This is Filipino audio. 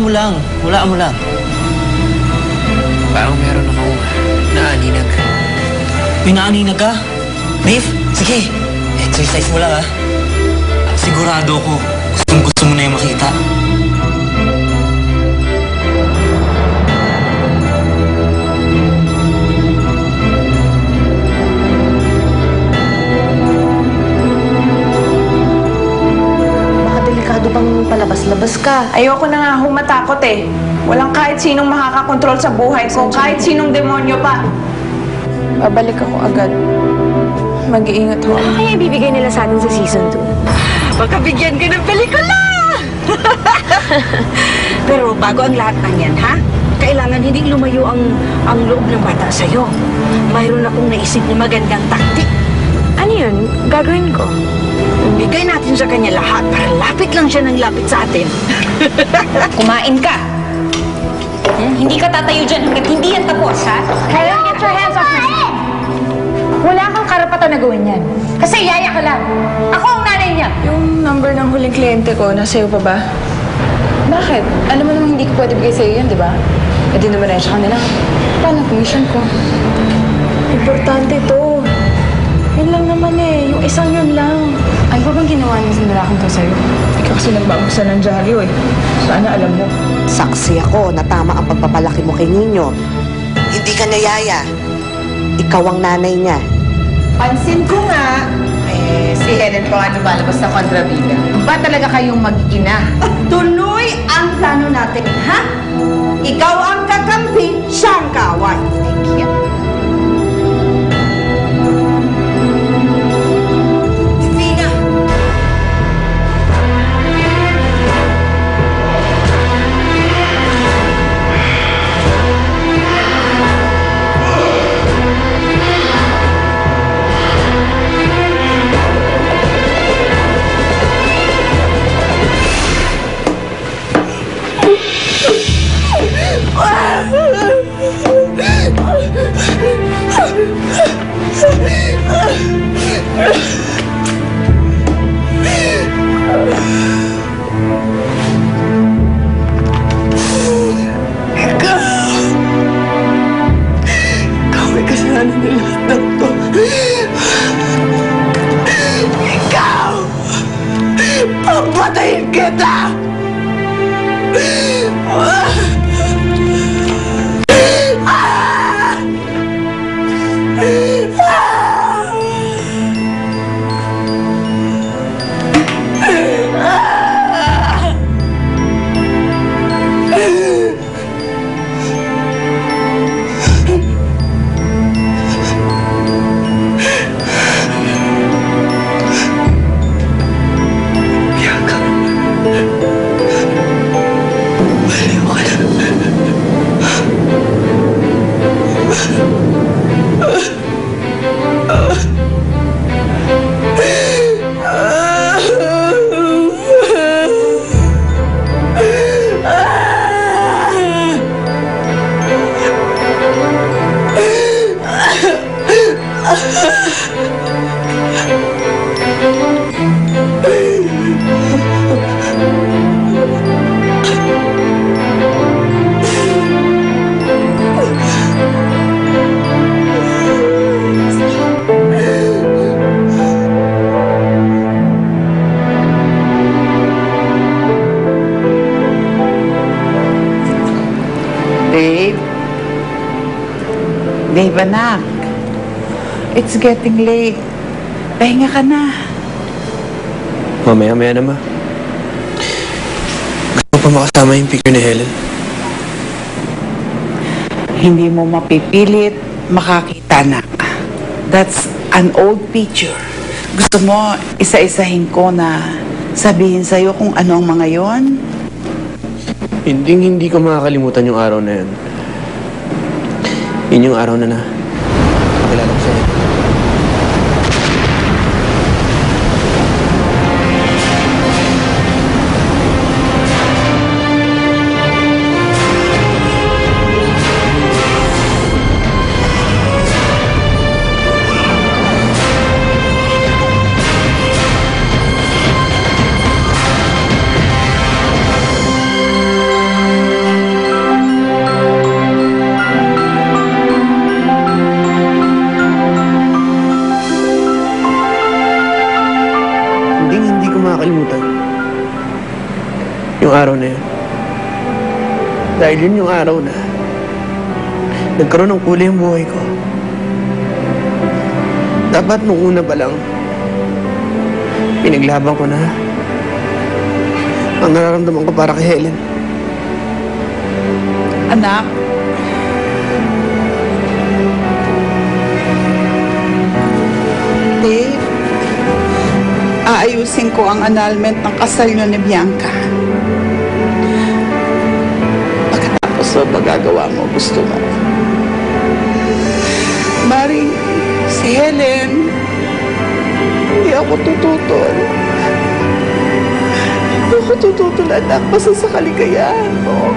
mo lang. Hulaan mo lang. Parang meron akong naaninag. May naaninag ka? Dave, sige. Exercise mo lang, ha? Sigurado ko. Gusto mo na yung makita. Delikado bang palabas-labas ka? Ayoko na nga humatakot eh. Walang kahit sinong makakakontrol sa buhay ko, kahit sinong demonyo pa. Babalik ako agad. Mag-iingat ho. Ano kaya ibibigay nila sa atin sa season 2? Pagkabigyan ka ng pelikula! Pero bago ang lahat ng yan, ha? Kailangan hindi lumayo ang loob ng bata sa'yo. Mayroon akong naisip na magandang taktik. Ano yun? Gagawin ko. Bigay natin sa kanya lahat para lapit lang siya ng lapit sa atin. Kumain ka! Hindi ka tatayo dyan hanggat hindi yan tapos, ha? Helen, get your hands off me! Wala kang karapatan na gawin yan. Kasi yaya ka lang. Ako ang nanay niya. Yung number ng huling kliyente ko, nasa'yo pa ba? Bakit? Alam mo naman hindi ko pwede bigay sa'yo yan, di ba? E di naman sa kanila. Paano commission ko? Importante to. Yun lang naman eh. Yung isang yun lang. Ano ba bang ginawa niya sa lalaking to sa'yo? Ikaw kasi nagbabuksan ng dyaryo eh. Sana alam mo. Saksi ako na tama ang pagpapalaki mo kay Nino. Hindi ka niya yaya. Ikaw ang nanay niya. Pansin ko nga, si Helen pa nga lumalabas sa kontrabida. Ba talaga kayong mag-ina? Tuloy ang plano natin, ha? Ikaw ang kakampi, siya ang kaaway. Thank you. Papatayin kita! Dave, anak. It's getting late. Pahinga ka na. Mamaya-maya na, ma. Gusto pa makasama yung picture ni Helen? Hindi mo mapipilit makakita, anak. That's an old picture. Gusto mo isa-isahin ko na sabihin sa'yo kung ano ang mga yon? Hindi ko makakalimutan yung araw na yun. Yun yung araw na pakilala ko sa'yo. makakalimutan yung araw na yun. Dahil yun yung araw na nagkaroon ng kulay ang buhay ko. Dapat nung una pa lang, pinaglaban ko na ang nararamdaman ko para kay Helen. Anak, Dave, aayusin ko ang annulment ng kasal niyo ni Bianca. Pagkatapos magagawa mo, gusto mo. Mari, si Helen, hindi ako tututol. Hindi ako tututol, anak, basta sa kaligayahan mo.